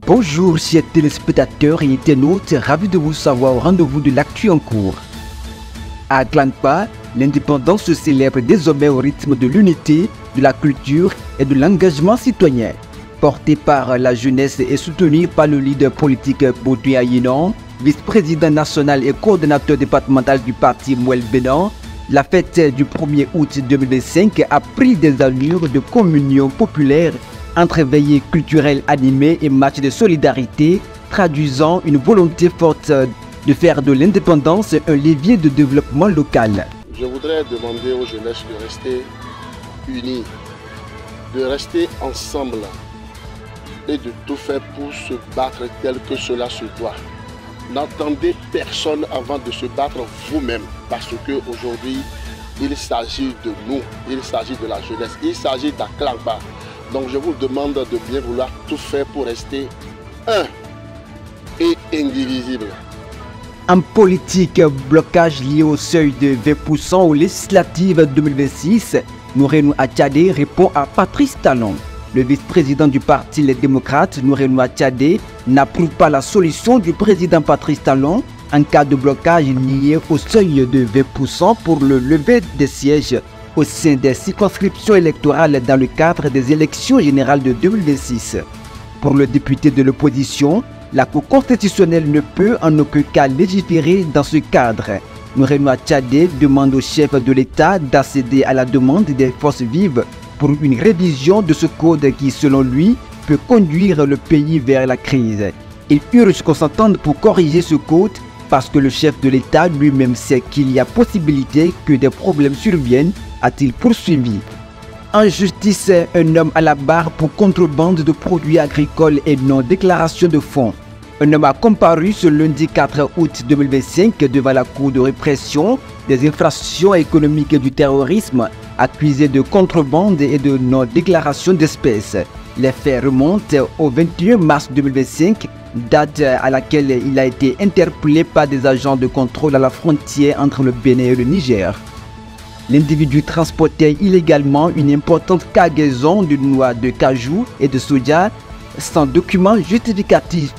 Bonjour chers téléspectateurs et internautes, ravi de vous savoir au rendez-vous de l'actu en cours. À Klangpa, l'indépendance se célèbre désormais au rythme de l'unité, de la culture et de l'engagement citoyen. Portée par la jeunesse et soutenue par le leader politique Baudouin Ayinon, vice-président national et coordonnateur départemental du parti Mouel Bénan, la fête du 1er août 2025 a pris des allures de communion populaire entre veillées culturelles animées et matchs de solidarité, traduisant une volonté forte de faire de l'indépendance un levier de développement local. Je voudrais demander aux jeunesses de rester unis, de rester ensemble et de tout faire pour se battre tel que cela se doit. N'attendez personne avant de se battre vous-même, parce qu'aujourd'hui, il s'agit de nous, il s'agit de la jeunesse, il s'agit d'Aklangpa. Donc je vous demande de bien vouloir tout faire pour rester un et indivisible. En politique, blocage lié au seuil de 20% aux législatives 2026, Nourenou Attiadé répond à Patrice Talon. Le vice-président du parti Les Démocrates, Nourenou Attiadé, n'approuve pas la solution du président Patrice Talon en cas de blocage lié au seuil de 20% pour le lever des sièges au sein des circonscriptions électorales dans le cadre des élections générales de 2026. Pour le député de l'opposition, la Cour constitutionnelle ne peut en aucun cas légiférer dans ce cadre. Nourenou Attiadé demande au chef de l'État d'accéder à la demande des forces vives pour une révision de ce code qui, selon lui, peut conduire le pays vers la crise. Il urge qu'on s'entende pour corriger ce code parce que le chef de l'État lui-même sait qu'il y a possibilité que des problèmes surviennent, a-t-il poursuivi. En justice, un homme à la barre pour contrebande de produits agricoles et non-déclaration de fonds. Un homme a comparu ce lundi 4 août 2025 devant la Cour de répression des infractions économiques et du terrorisme, accusé de contrebande et de non-déclaration d'espèces. Les faits remontent au 21 mars 2025, date à laquelle il a été interpellé par des agents de contrôle à la frontière entre le Bénin et le Niger. L'individu transportait illégalement une importante cargaison de noix de cajou et de soja sans document justificatif.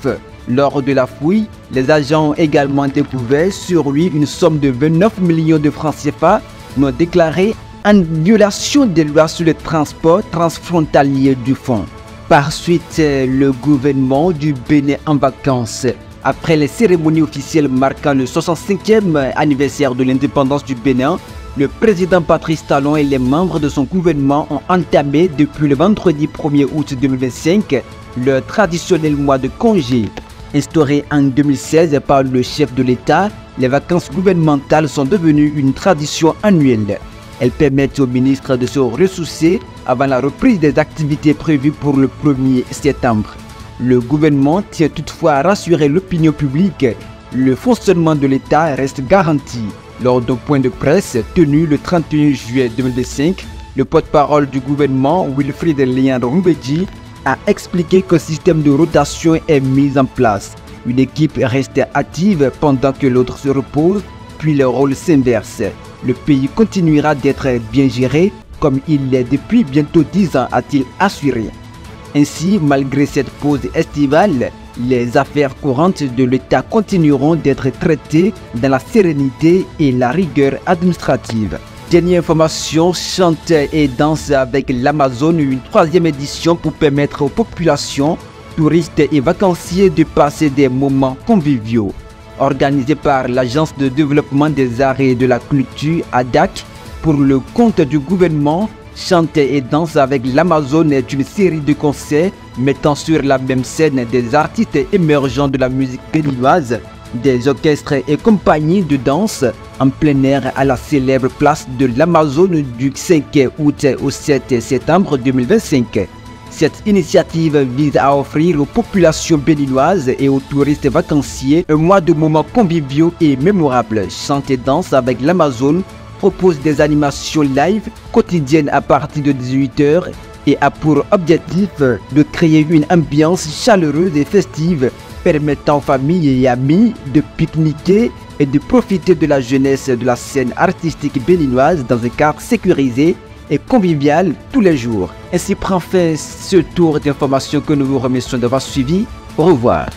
Lors de la fouille, les agents ont également découvert sur lui une somme de 29 millions de francs CFA non déclarés en violation des lois sur le transport transfrontalier du fonds. Par suite, le gouvernement du Bénin en vacances. Après les cérémonies officielles marquant le 65e anniversaire de l'indépendance du Bénin, le président Patrice Talon et les membres de son gouvernement ont entamé depuis le vendredi 1er août 2025 leur traditionnel mois de congé. Instauré en 2016 par le chef de l'État, les vacances gouvernementales sont devenues une tradition annuelle. Elles permettent au ministre de se ressourcer avant la reprise des activités prévues pour le 1er septembre. Le gouvernement tient toutefois à rassurer l'opinion publique. Le fonctionnement de l'État reste garanti. Lors d'un point de presse tenu le 31 juillet 2025, le porte-parole du gouvernement, Wilfried Léon-Rombedji, a expliqué qu'un système de rotation est mis en place. Une équipe reste active pendant que l'autre se repose, puis les rôles s'inversent. Le pays continuera d'être bien géré comme il l'est depuis bientôt 10 ans, a-t-il assuré. Ainsi, malgré cette pause estivale, les affaires courantes de l'État continueront d'être traitées dans la sérénité et la rigueur administrative. Dernière information, chante et danse avec l'Amazone, une 3e édition pour permettre aux populations, touristes et vacanciers de passer des moments conviviaux. Organisée par l'Agence de développement des arts et de la culture ADAC pour le compte du gouvernement, Chante et danse avec l'Amazone est une série de concerts mettant sur la même scène des artistes émergents de la musique béninoise, des orchestres et compagnies de danse en plein air à la célèbre place de l'Amazone du 5 août au 7 septembre 2025. Cette initiative vise à offrir aux populations béninoises et aux touristes vacanciers un mois de moments conviviaux et mémorables. Chante et danse avec l'Amazone propose des animations live quotidiennes à partir de 18 h et a pour objectif de créer une ambiance chaleureuse et festive permettant aux familles et amis de pique-niquer et de profiter de la jeunesse de la scène artistique béninoise dans un cadre sécurisé et convivial tous les jours. Ainsi prend fin ce tour d'informations que nous vous remercions d'avoir suivi. Au revoir.